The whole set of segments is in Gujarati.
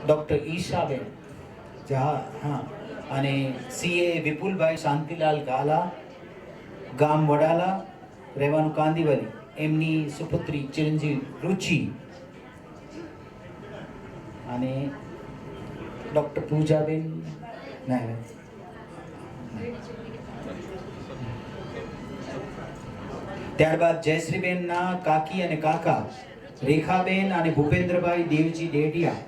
ડૉક્ટર ઈશાબેન હા અને સીએ વિપુલભાઈ શાંતિલાલ ગાલા, ગામ વડાલા, રહેવાનું કાંદીવલી, એમની સુપુત્રી ચિરંજીવ રુચિ અને ડૉક્ટર પૂજાબેન ત્યારબાદ જયશ્રીબેનના કાકી અને કાકા રેખાબેન અને ભૂપેન્દ્રભાઈ દેવજી ડેડિયા,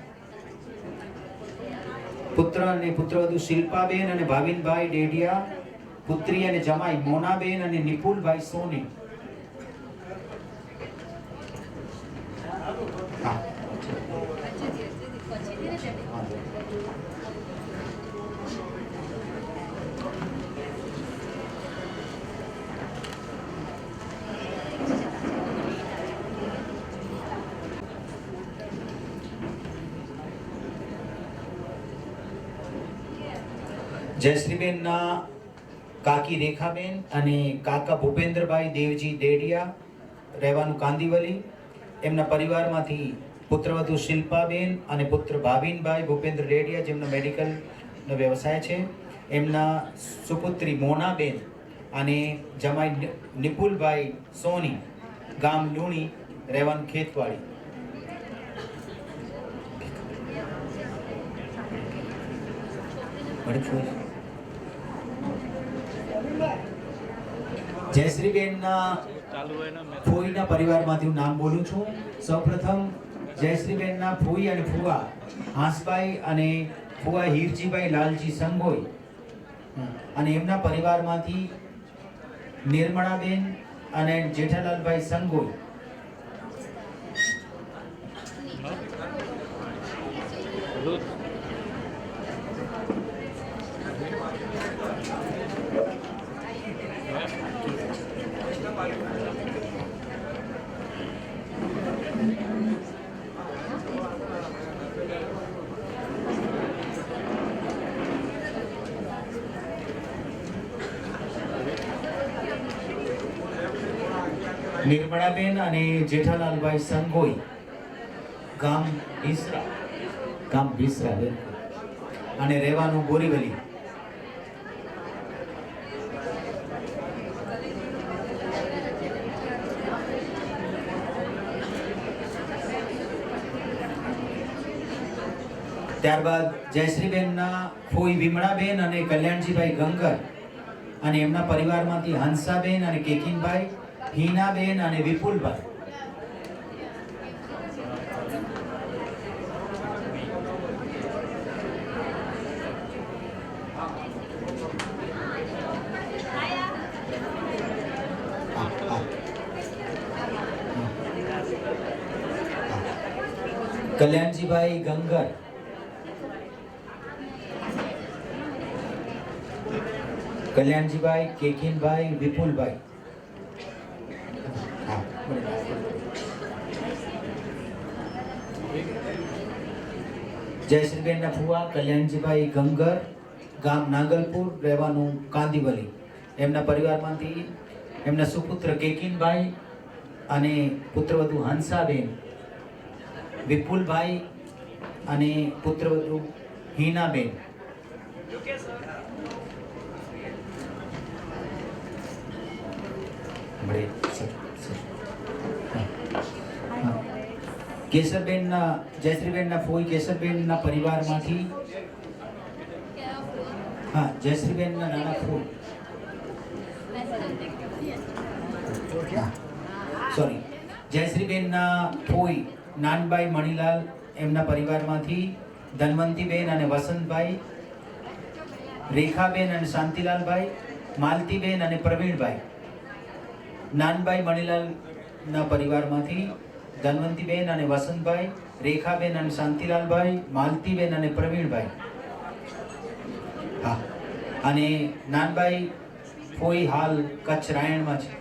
પુત્ર અને પુત્રવધુ શિલ્પાબેન અને ભાવિનભાઈ ડેડિયા, પુત્રી અને જમાઈ મોનાબેન અને નિપુલભાઈ સોની. જયશ્રીબેનના કાકી રેખાબેન અને કાકા ભૂપેન્દ્રભાઈ દેવજી ડેડિયા, રહેવાનું કાંદીવલી, એમના પરિવારમાંથી પુત્રવધુ શિલ્પાબેન અને પુત્ર ભાવિનભાઈ ભૂપેન્દ્ર ડેડિયા, જેમનો મેડિકલનો વ્યવસાય છે, એમના સુપુત્રી મોનાબેન અને જમાઈ નિપુલભાઈ સોની, ગામ લુણી, રહેવાનું ખેતવાડી. જયશ્રીબેનના ફોઈના પરિવારમાંથી હું નામ બોલું છું. સૌપ્રથમ જયશ્રીબેનના ફોઈ અને ફુવા હાંસભાઈ અને ફુવા હીરજીભાઈ લાલજી સંગોઈ, અને એમના પરિવારમાંથી નિર્મળાબેન અને જેઠાલાલભાઈ સંગોઈ. નિર્મળાબેન અને જેઠાલાલભાઈ સંગોઈ, ગામ ભીસરા અને રહેવાનું બોરીવલી. ત્યારબાદ જયશ્રીબેનના ફોઈ વિમળાબેન અને કલ્યાણજીભાઈ ગંગર અને એમના પરિવારમાંથી હંસાબેન અને કેકીનભાઈ, હીનાબેન અને વિપુલભાઈ. કલ્યાણજીભાઈ ગંગર, કલ્યાણજીભાઈ, કેકીનભાઈ, વિપુલભાઈ. જયશ્રીબેનના ફુવા કલ્યાણજીભાઈ ગંગર, ગામ નાગલપુર, રહેવાનું કાંદીવલી, એમના પરિવારમાંથી એમના સુપુત્ર કેકીનભાઈ અને પુત્રવધુ હંસાબેન, વિપુલભાઈ અને પુત્રવધુ હીનાબેન. કેશરબેનના જયશ્રીબેનના ફોઈ કેશરબેનના પરિવારમાંથી જયશ્રીબેનના નાના ફોઈ જયશ્રીબેનના ફોઈ નાનભાઈ મણીલાલ, એમના પરિવારમાંથી ધનવંતીબેન અને વસંતભાઈ, રેખાબેન અને શાંતિલાલભાઈ, માલતીબેન અને પ્રવીણભાઈ. નાનભાઈ મણીલાલના પરિવારમાંથી ધનવંતીબેન અને વસંતભાઈ, રેખાબેન અને શાંતિલાલભાઈ, માલતીબેન અને પ્રવીણભાઈ. અને નાનભાઈ ફોઈ હાલ કચ્છ રાયણમાં છે.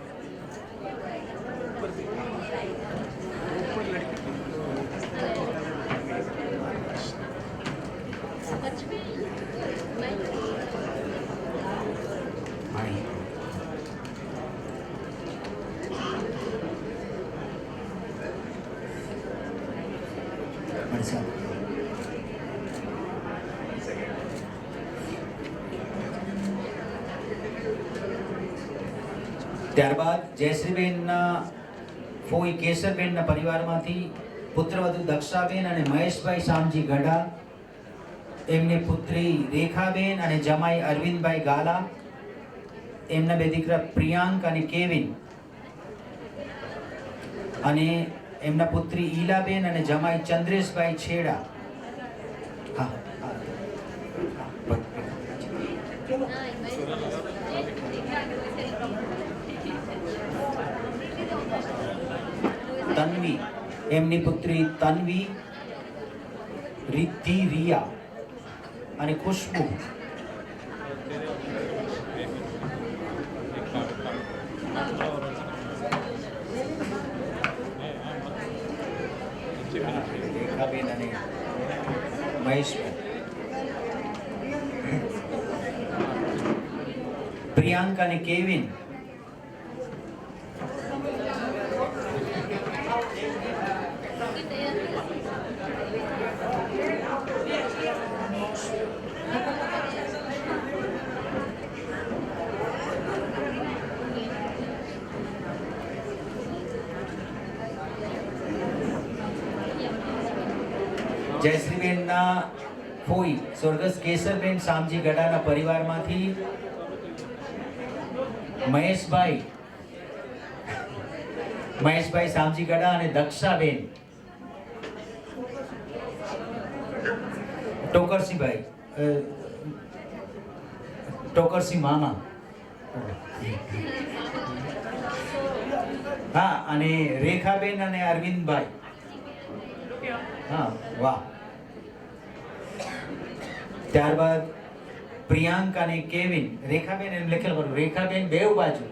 ત્યારબાદ જયશ્રીબેનના ફોઈ કેશરબેનના પરિવારમાંથી પુત્રવધુ દક્ષાબેન અને મહેશભાઈ શામજી ગઢા, એમની પુત્રી રેખાબેન અને જમાઈ અરવિંદભાઈ ગાલા, એમના બે દીકરા પ્રિયાંક અને કેવિન, અને એમના પુત્રી ઈલાબેન અને જમાઈ ચંદ્રેશભાઈ છેડા. હા તન્વી, એમની પુત્રી તન્વી, રિદ્ધિ, રિયા અને ખુશ્બુ. રેખાબેન અને મહેશભાઈ. પ્રિયાંક અને કેવિન, જયશ્રીબેનના ફોઈ સ્વર્ગસ્થ કેશરબેન શામજી ગઢાના પરિવારમાંથી મહેશભાઈ શામજી ગઢા અને દક્ષાબેન, ટોકરસિંહ મામા, હા, અને રેખાબેન અને અરવિંદભાઈ. હા, વાહ. ત્યારબાદ પ્રિયાંક અને કેવિન. રેખાબેન એમ લખેલ કરું, રેખાબેન બેવ બાજુ,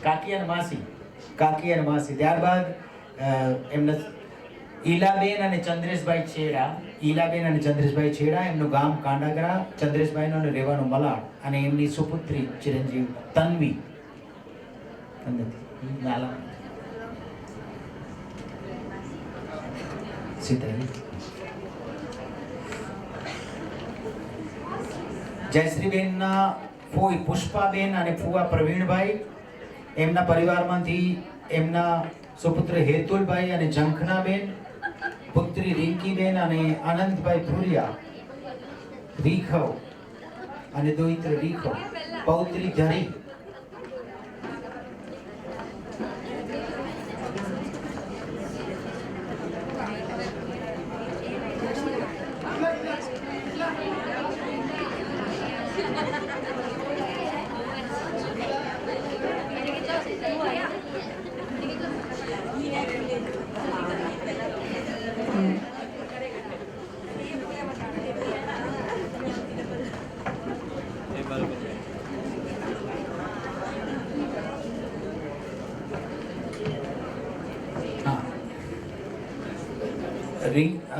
કાકી અને માસી. ત્યારબાદ એમના ઈલાબેન અને ચંદ્રેશભાઈ છેડા, એમનું ગામ કાંડાગરા, ચંદ્રેશભાઈનું અને રહેવાનું મલાડ, અને એમની સુપુત્રી ચિરંજીવ તન્વી. જયશ્રીબેનના ફોઈ પુષ્પાબેન અને ફુવા પ્રવીણભાઈ, એમના પરિવારમાંથી એમના સુપુત્ર હેતુલભાઈ અને ઝંખનાબેન, પુત્રી રિંકીબેન અને આનંદભાઈ ભુરિયા, રીખવ અને દોહિત્ર રીખવ, પૌત્રી ધરી.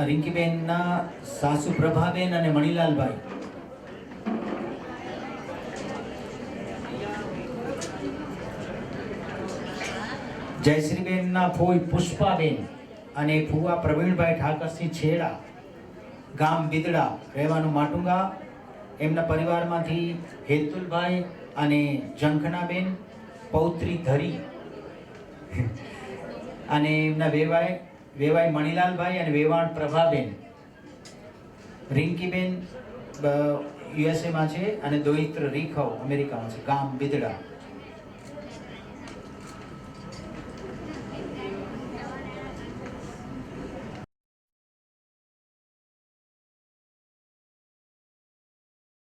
રિંકીબેનના સાસુ પ્રભાબેન અને મણિલાલભાઈ. જયશ્રીબેનના ફોઈ પુષ્પાબેન અને ફુવા પ્રવીણભાઈ ઠાકરસિંહ છેડા, ગામ બિદડા, રહેવાનું માટુંગા, એમના પરિવારમાંથી હેતુલભાઈ અને ઝંખનાબેન, પૌત્રી ધરી, અને એમના વેવાઈ મણિલાલભાઈ અને વેવાણ પ્રભાબેન. રિંકીબેન યુએસએમાં છે અને દોહિત્ર રીખવ અમેરિકામાં છે, ગામ બિદડા.